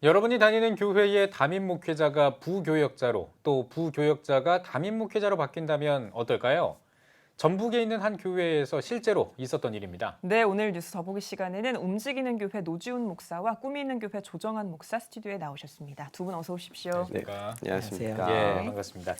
여러분이 다니는 교회의 담임 목회자가 부교역자로 또 부교역자가 담임 목회자로 바뀐다면 어떨까요? 전북에 있는 한 교회에서 실제로 있었던 일입니다. 네, 오늘 뉴스 더보기 시간에는 움직이는 교회 노지훈 목사와 꿈이 있는 교회 조정한 목사 스튜디오에 나오셨습니다. 두 분 어서 오십시오. 안녕하십니까? 안녕하십니까. 예, 반갑습니다.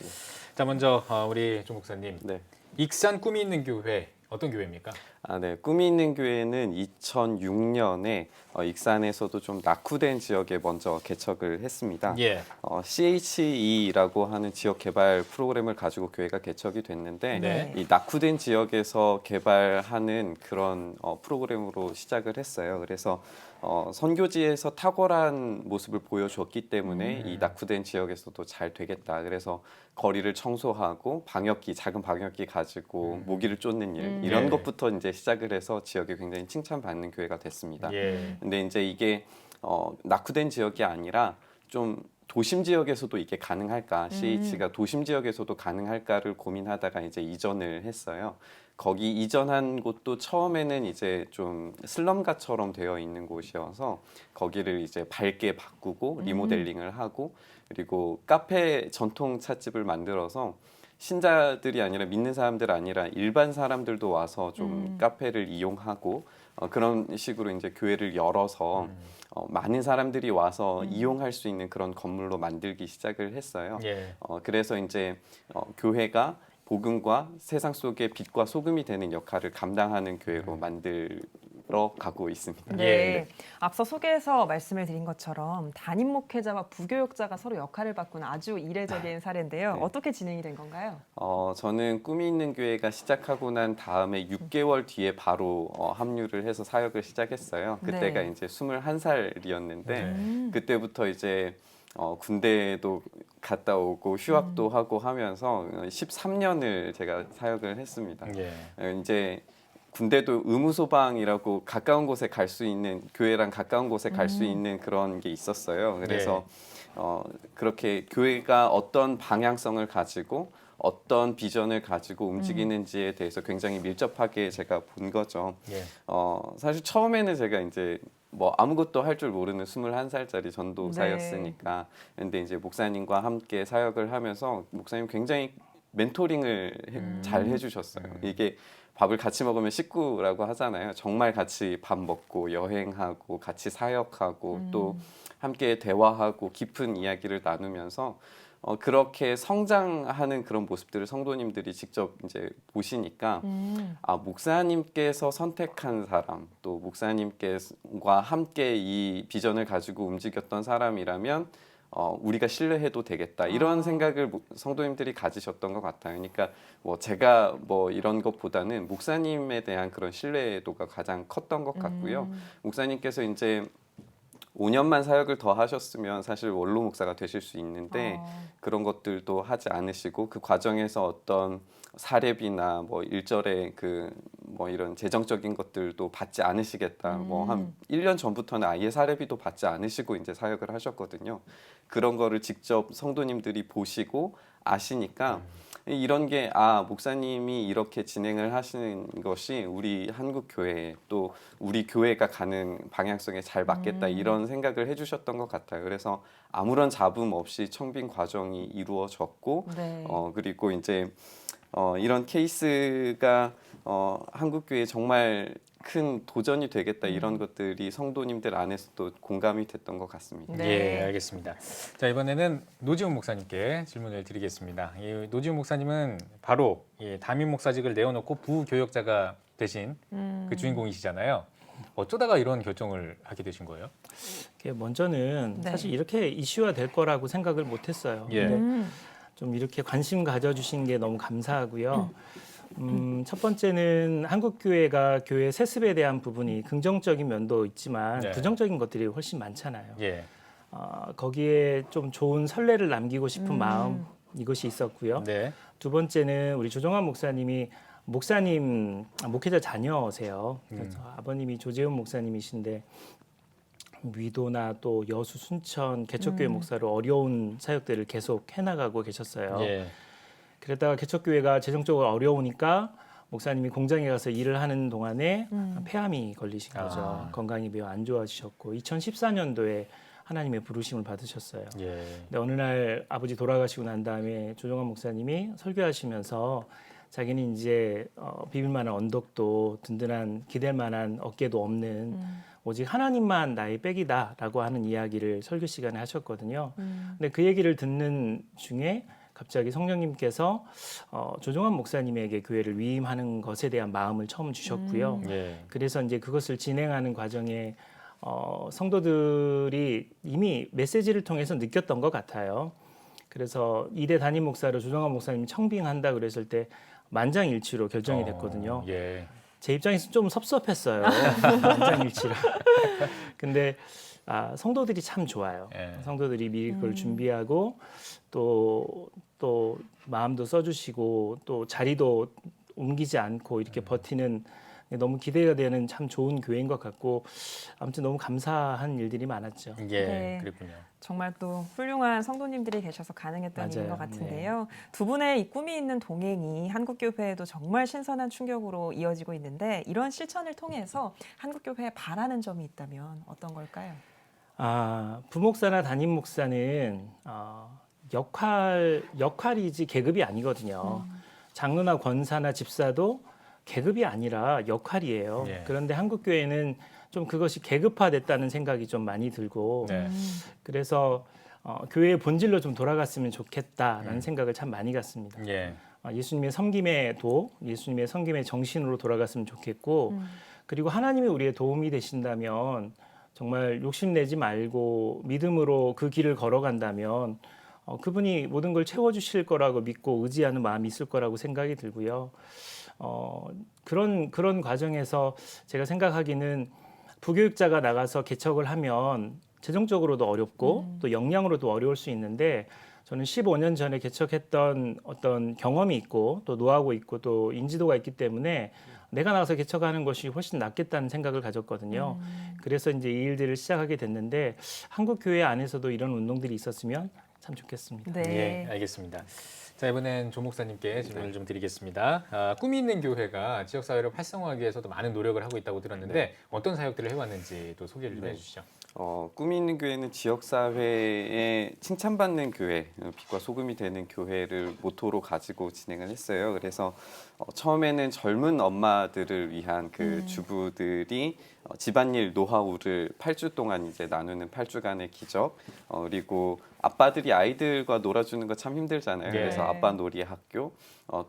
자, 먼저 우리 조 목사님, 네. 익산 꿈이 있는 교회 어떤 교회입니까? 네. 꿈이 있는 교회는 2006년에 익산에서도 좀 낙후된 지역에 먼저 개척을 했습니다. 예, CHE라고 하는 지역 개발 프로그램을 가지고 교회가 개척이 됐는데 네. 이 낙후된 지역에서 개발하는 그런 프로그램으로 시작을 했어요. 그래서 선교지에서 탁월한 모습을 보여줬기 때문에 이 낙후된 지역에서도 잘 되겠다. 그래서 거리를 청소하고 방역기, 작은 방역기 가지고 모기를 쫓는 일 이런 예. 것부터 이제 시작을 해서 지역에 굉장히 칭찬받는 교회가 됐습니다. 예, 근데 이제 이게 낙후된 지역이 아니라 좀 도심 지역에서도 이게 가능할까? CH가 도심 지역에서도 가능할까를 고민하다가 이제 이전을 했어요. 거기 이전한 곳도 처음에는 이제 좀 슬럼가처럼 되어 있는 곳이어서 거기를 이제 밝게 바꾸고 리모델링을 하고 그리고 카페 전통 찻집을 만들어서 신자들이 아니라 믿는 사람들 아니라 일반 사람들도 와서 좀 카페를 이용하고 그런 식으로 이제 교회를 열어서 많은 사람들이 와서 이용할 수 있는 그런 건물로 만들기 시작을 했어요. 예. 그래서 이제 교회가 복음과 세상 속의 빛과 소금이 되는 역할을 감당하는 교회로 만들어 가고 있습니다. 네, 예. 앞서 소개해서 말씀을 드린 것처럼 담임 목회자와 부교역자가 서로 역할을 바꾸는 아주 이례적인 사례인데요. 네. 어떻게 진행이 된 건가요? 저는 꿈이 있는 교회가 시작하고 난 다음에 6개월 뒤에 바로 합류를 해서 사역을 시작했어요. 그때가 네. 이제 21살이었는데 네. 그때부터 이제 군대도 갔다 오고 휴학도 하고 하면서 13년을 제가 사역을 했습니다. 예. 이제 군대도 의무소방이라고 가까운 곳에 갈 수 있는 교회랑 가까운 곳에 갈 수 있는 그런 게 있었어요. 그래서 그렇게 교회가 어떤 방향성을 가지고 어떤 비전을 가지고 움직이는지에 대해서 굉장히 밀접하게 제가 본 거죠. 예. 사실 처음에는 제가 이제 뭐 아무것도 할 줄 모르는 21살짜리 전도사였으니까 근데 이제 목사님과 함께 사역을 하면서 목사님 굉장히 멘토링을 잘 해주셨어요. 이게 밥을 같이 먹으면 식구라고 하잖아요. 정말 같이 밥 먹고 여행하고 같이 사역하고 또 함께 대화하고 깊은 이야기를 나누면서 그렇게 성장하는 그런 모습들을 성도님들이 직접 이제 보시니까 목사님께서 선택한 사람 또 목사님과 함께 이 비전을 가지고 움직였던 사람이라면 우리가 신뢰해도 되겠다 이런 생각을 성도님들이 가지셨던 것 같아요. 그러니까 뭐 제가 뭐 이런 것보다는 목사님에 대한 그런 신뢰도가 가장 컸던 것 같고요. 목사님께서 이제 5년만 사역을 더 하셨으면 사실 원로 목사가 되실 수 있는데 그런 것들도 하지 않으시고 그 과정에서 어떤 사례비나 뭐 일절의 그 뭐 이런 재정적인 것들도 받지 않으시겠다. 뭐 한 1년 전부터는 아예 사례비도 받지 않으시고 이제 사역을 하셨거든요. 그런 거를 직접 성도님들이 보시고 아시니까 이런 게 목사님이 이렇게 진행을 하시는 것이 우리 한국 교회 또 우리 교회가 가는 방향성에 잘 맞겠다 이런 생각을 해주셨던 것 같아요. 그래서 아무런 잡음 없이 청빙 과정이 이루어졌고 네. 그리고 이제 이런 케이스가 한국 교회에 정말 큰 도전이 되겠다 이런 것들이 성도님들 안에서도 공감이 됐던 것 같습니다. 네. 예, 알겠습니다. 자, 이번에는 노지훈 목사님께 질문을 드리겠습니다. 이 노지훈 목사님은 바로 이 담임 목사직을 내어놓고 부교역자가 되신 그 주인공이시잖아요. 어쩌다가 이런 결정을 하게 되신 거예요? 먼저는 네. 사실 이렇게 이슈화 될 거라고 생각을 못했어요. 예. 근데 좀 이렇게 관심 가져주신 게 너무 감사하고요. 첫 번째는 한국 교회가 교회 세습에 대한 부분이 긍정적인 면도 있지만 네. 부정적인 것들이 훨씬 많잖아요. 예. 거기에 좀 좋은 선례를 남기고 싶은 마음 이것이 있었고요. 네. 두 번째는 우리 조정환 목사님이 목회자 자녀세요. 그래서 아버님이 조재훈 목사님이신데 위도나 또 여수, 순천 개척교회 목사로 어려운 사역들을 계속 해나가고 계셨어요. 예. 그러다가 개척교회가 재정적으로 어려우니까 목사님이 공장에 가서 일을 하는 동안에 폐암이 걸리신 거죠. 건강이 매우 안 좋아지셨고 2014년도에 하나님의 부르심을 받으셨어요. 예. 근데 어느 날 아버지 돌아가시고 난 다음에 조정환 목사님이 설교하시면서 자기는 이제 비빌 만한 언덕도 든든한 기댈 만한 어깨도 없는 오직 하나님만 나의 백이다라고 하는 이야기를 설교 시간에 하셨거든요. 근데 그 얘기를 듣는 중에 갑자기 성령님께서 조정환 목사님에게 교회를 위임하는 것에 대한 마음을 처음 주셨고요. 예. 그래서 이제 그것을 진행하는 과정에 성도들이 이미 메시지를 통해서 느꼈던 것 같아요. 그래서 2대 담임 목사로 조정환 목사님이 청빙한다 그랬을 때 만장일치로 결정이 됐거든요. 예. 제 입장에서 좀 섭섭했어요. 만장일치라. 근데 성도들이 참 좋아요. 예. 성도들이 미리 그걸 준비하고 또 마음도 써주시고 또 자리도 옮기지 않고 이렇게 버티는 너무 기대가 되는 참 좋은 교회인 것 같고 아무튼 너무 감사한 일들이 많았죠. 예. 네. 그랬군요. 정말 또 훌륭한 성도님들이 계셔서 가능했던 맞아요. 일인 것 같은데요. 두 분의 이 꿈이 있는 동행이 한국교회에도 정말 신선한 충격으로 이어지고 있는데 이런 실천을 통해서 한국교회에 바라는 점이 있다면 어떤 걸까요? 부목사나 담임 목사는 역할이지 계급이 아니거든요. 장로나 권사나 집사도 계급이 아니라 역할이에요. 예. 그런데 한국교회는 좀 그것이 계급화됐다는 생각이 좀 많이 들고 네. 그래서 교회의 본질로 좀 돌아갔으면 좋겠다라는 생각을 참 많이 갖습니다. 예. 예수님의 섬김의 예수님의 섬김의 정신으로 돌아갔으면 좋겠고 그리고 하나님이 우리의 도움이 되신다면 정말 욕심내지 말고 믿음으로 그 길을 걸어간다면 그분이 모든 걸 채워주실 거라고 믿고 의지하는 마음이 있을 거라고 생각이 들고요. 그런 과정에서 제가 생각하기는 부교육자가 나가서 개척을 하면 재정적으로도 어렵고 또 역량으로도 어려울 수 있는데 저는 15년 전에 개척했던 어떤 경험이 있고 또 노하우가 있고 또 인지도가 있기 때문에 내가 나가서 개척하는 것이 훨씬 낫겠다는 생각을 가졌거든요. 그래서 이제 이 일들을 시작하게 됐는데 한국 교회 안에서도 이런 운동들이 있었으면 참 좋겠습니다. 네. 예, 알겠습니다. 자, 이번엔 조 목사님께 질문을 좀 드리겠습니다. 꿈이 있는 교회가 지역사회를 활성화하기 위해서도 많은 노력을 하고 있다고 들었는데 어떤 사역들을 해왔는지 또 소개를 좀 해주시죠. 꿈이 있는 교회는 지역사회에 칭찬받는 교회, 빛과 소금이 되는 교회를 모토로 가지고 진행을 했어요. 그래서 처음에는 젊은 엄마들을 위한 그 주부들이 집안일 노하우를 8주 동안 이제 나누는 8주간의 기적, 그리고 아빠들이 아이들과 놀아주는 거 참 힘들잖아요. 네. 그래서 아빠 놀이 학교,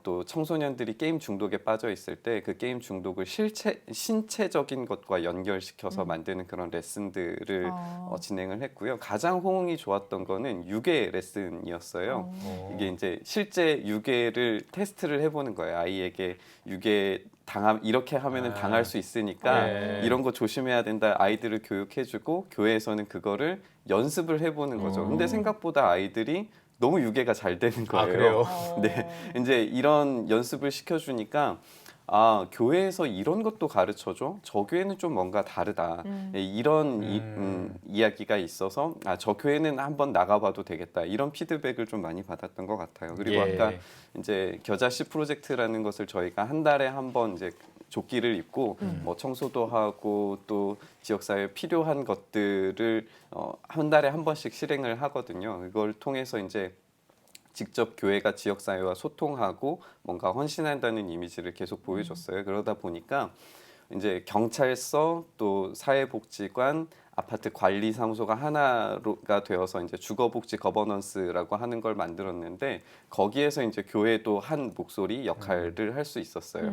또 청소년들이 게임 중독에 빠져 있을 때 그 게임 중독을 신체적인 것과 연결시켜서 만드는 그런 레슨들을 진행을 했고요. 가장 호응이 좋았던 거는 유괴 레슨이었어요. 이게 이제 실제 유괴를 테스트를 해보는 거예요. 아이에게 유괴 이렇게 하면은 당할 수 있으니까 네. 이런 거 조심해야 된다. 아이들을 교육해주고 교회에서는 그거를 연습을 해보는 거죠. 근데 생각보다 아이들이 너무 유괴가 잘 되는 거예요. 그래요? 네, 이제 이런 연습을 시켜주니까 교회에서 이런 것도 가르쳐줘? 저 교회는 좀 뭔가 다르다. 이런 이야기가 있어서 저 교회는 한번 나가봐도 되겠다. 이런 피드백을 좀 많이 받았던 것 같아요. 그리고 예. 아까 이제 겨자씨 프로젝트라는 것을 저희가 한 달에 한 번 이제 조끼를 입고 뭐 청소도 하고 또 지역사회에 필요한 것들을 한 달에 한 번씩 실행을 하거든요. 이걸 통해서 이제 직접 교회가 지역사회와 소통하고 뭔가 헌신한다는 이미지를 계속 보여줬어요. 그러다 보니까 이제 경찰서 또 사회복지관 아파트 관리사무소가 하나가 되어서 이제 주거복지 거버넌스라고 하는 걸 만들었는데 거기에서 이제 교회도 한 목소리 역할을 할 수 있었어요.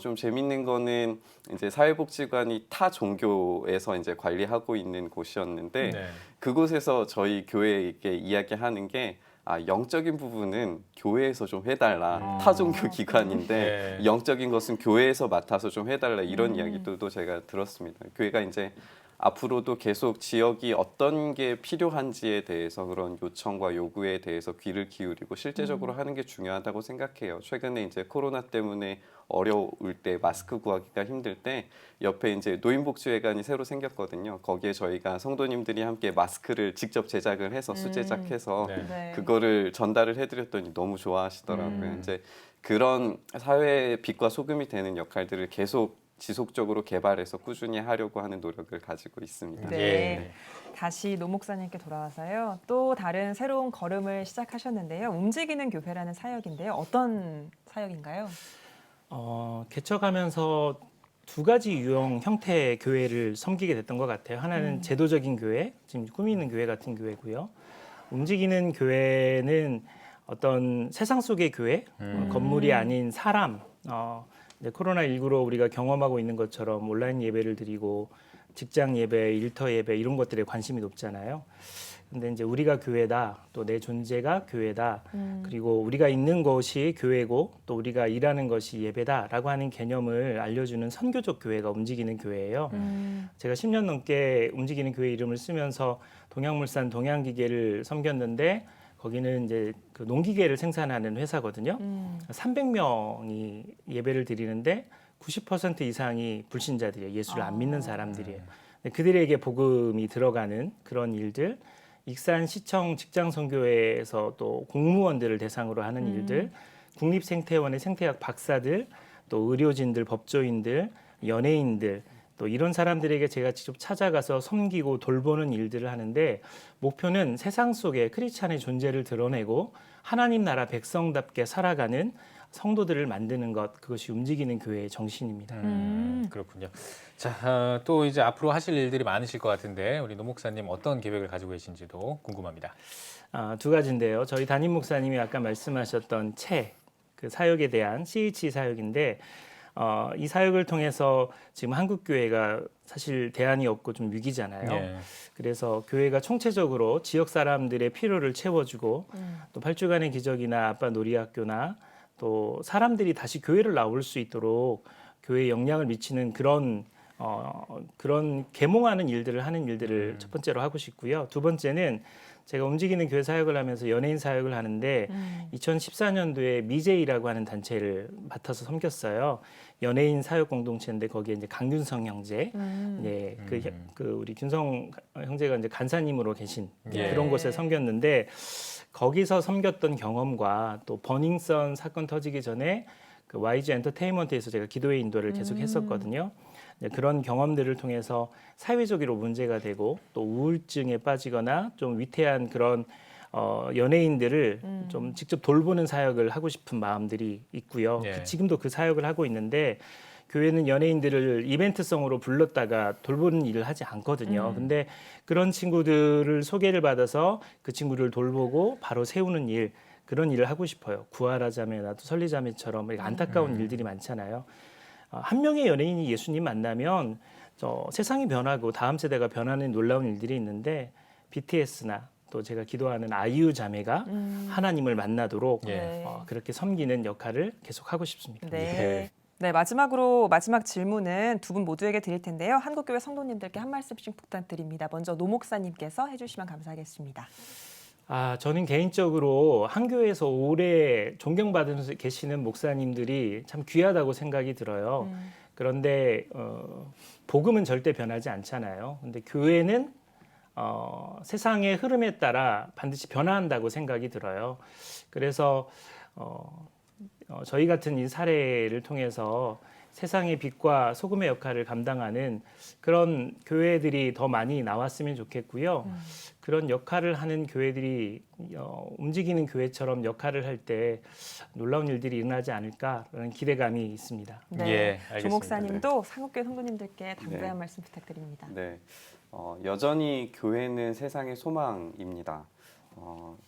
좀 재밌는 거는 이제 사회복지관이 타 종교에서 이제 관리하고 있는 곳이었는데 네. 그곳에서 저희 교회에게 이야기하는 게 영적인 부분은 교회에서 좀 해달라. 타종교 기관인데 네. 영적인 것은 교회에서 맡아서 좀 해달라. 이런 이야기들도 제가 들었습니다. 교회가 이제 앞으로도 계속 지역이 어떤 게 필요한지에 대해서 그런 요청과 요구에 대해서 귀를 기울이고 실제적으로 하는 게 중요하다고 생각해요. 최근에 이제 코로나 때문에 어려울 때 마스크 구하기가 힘들 때 옆에 이제 노인복지회관이 새로 생겼거든요. 거기에 저희가 성도님들이 함께 마스크를 직접 제작을 해서 수제작해서 네. 네. 그거를 전달을 해드렸더니 너무 좋아하시더라고요. 이제 그런 사회의 빛과 소금이 되는 역할들을 계속 지속적으로 개발해서 꾸준히 하려고 하는 노력을 가지고 있습니다. 네. 예. 다시 노 목사님께 돌아와서요. 또 다른 새로운 걸음을 시작하셨는데요. 움직이는 교회라는 사역인데요. 어떤 사역인가요? 개척하면서 두 가지 유형 형태의 교회를 섬기게 됐던 것 같아요. 하나는 제도적인 교회, 지금 꿈이 있는 교회 같은 교회고요. 움직이는 교회는 어떤 세상 속의 교회, 건물이 아닌 사람. 이제 코로나19로 우리가 경험하고 있는 것처럼 온라인 예배를 드리고 직장 예배, 일터 예배 이런 것들에 관심이 높잖아요. 근데 이제 우리가 교회다, 또 내 존재가 교회다, 그리고 우리가 있는 것이 교회고 또 우리가 일하는 것이 예배다라고 하는 개념을 알려주는 선교적 교회가 움직이는 교회예요. 제가 10년 넘게 움직이는 교회 이름을 쓰면서 동양물산 동양기계를 섬겼는데 거기는 이제 그 농기계를 생산하는 회사거든요. 300명이 예배를 드리는데 90% 이상이 불신자들이에요. 예수를 안 믿는 사람들이에요. 그들에게 복음이 들어가는 그런 일들, 익산시청 직장선교회에서 또 공무원들을 대상으로 하는 일들, 국립생태원의 생태학 박사들, 또 의료진들, 법조인들, 연예인들, 또 이런 사람들에게 제가 직접 찾아가서 섬기고 돌보는 일들을 하는데 목표는 세상 속에 크리스찬의 존재를 드러내고 하나님 나라 백성답게 살아가는 성도들을 만드는 것, 그것이 움직이는 교회의 정신입니다. 그렇군요. 자, 또 이제 앞으로 하실 일들이 많으실 것 같은데 우리 노 목사님 어떤 계획을 가지고 계신지도 궁금합니다. 두 가지인데요. 저희 담임 목사님이 아까 말씀하셨던 그 사역에 대한 CH 사역인데 이 사역을 통해서 지금 한국 교회가 사실 대안이 없고 좀 위기잖아요. 예. 그래서 교회가 총체적으로 지역 사람들의 필요를 채워주고 또 8주간의 기적이나 아빠 놀이학교나 또 사람들이 다시 교회를 나올 수 있도록 교회에 영향을 미치는 그런 계몽하는 일들을 하는 일들을 첫 번째로 하고 싶고요. 두 번째는 제가 움직이는 교회 사역을 하면서 연예인 사역을 하는데 2014년도에 미제이라고 하는 단체를 맡아서 섬겼어요. 연예인 사역 공동체인데 거기에 이제 강균성 형제, 그 우리 균성 형제가 이제 간사님으로 계신 예. 그런 곳에 섬겼는데 거기서 섬겼던 경험과 또 버닝썬 사건 터지기 전에 그 YG 엔터테인먼트에서 제가 기도회 인도를 계속 했었거든요. 그런 경험들을 통해서 사회적으로 문제가 되고 또 우울증에 빠지거나 좀 위태한 그런 연예인들을 좀 직접 돌보는 사역을 하고 싶은 마음들이 있고요. 예. 지금도 그 사역을 하고 있는데 교회는 연예인들을 이벤트성으로 불렀다가 돌보는 일을 하지 않거든요. 근데 그런 친구들을 소개를 받아서 그 친구를 돌보고 바로 세우는 일, 그런 일을 하고 싶어요. 구하라자매나 또 설리자매처럼 안타까운 일들이 많잖아요. 한 명의 연예인이 예수님 만나면 세상이 변하고 다음 세대가 변하는 놀라운 일들이 있는데 BTS나 또 제가 기도하는 아이유 자매가 하나님을 만나도록 예. 그렇게 섬기는 역할을 계속 하고 싶습니다. 네. 네, 마지막으로 마지막 질문은 두 분 모두에게 드릴 텐데요. 한국교회 성도님들께 한 말씀씩 부탁드립니다. 먼저 노 목사님께서 해주시면 감사하겠습니다. 저는 개인적으로 한 교회에서 오래 존경받으면서 계시는 목사님들이 참 귀하다고 생각이 들어요. 그런데 복음은 절대 변하지 않잖아요. 근데 교회는 세상의 흐름에 따라 반드시 변화한다고 생각이 들어요. 그래서 저희 같은 이 사례를 통해서 세상의 빛과 소금의 역할을 감당하는 그런 교회들이 더 많이 나왔으면 좋겠고요. 그런 역할을 하는 교회들이 움직이는 교회처럼 역할을 할 때 놀라운 일들이 일어나지 않을까라는 기대감이 있습니다. 네, 예, 조 알겠습니다. 목사님도 한국교회 성도님들께 당부의 네. 한 말씀 부탁드립니다. 네, 여전히 교회는 세상의 소망입니다.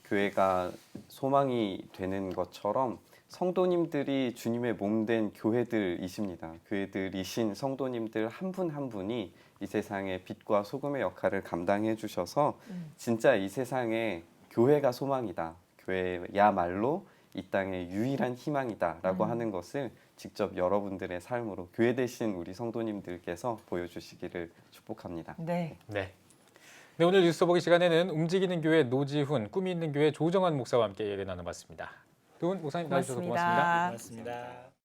교회가 소망이 되는 것처럼 성도님들이 주님의 몸된 교회들이십니다. 교회들이신 성도님들 한 분 한 분이 이 세상의 빛과 소금의 역할을 감당해 주셔서 진짜 이 세상에 교회가 소망이다. 교회야말로 이 땅의 유일한 희망이다라고 하는 것을 직접 여러분들의 삶으로 교회 되신 우리 성도님들께서 보여주시기를 축복합니다. 네. 네. 네, 오늘 뉴스 보기 시간에는 움직이는 교회 노지훈, 꿈이 있는 교회 조정환 목사와 함께 얘기 나눠봤습니다. 두 분 목사님 나와주셔서 고맙습니다. 고맙습니다. 고맙습니다.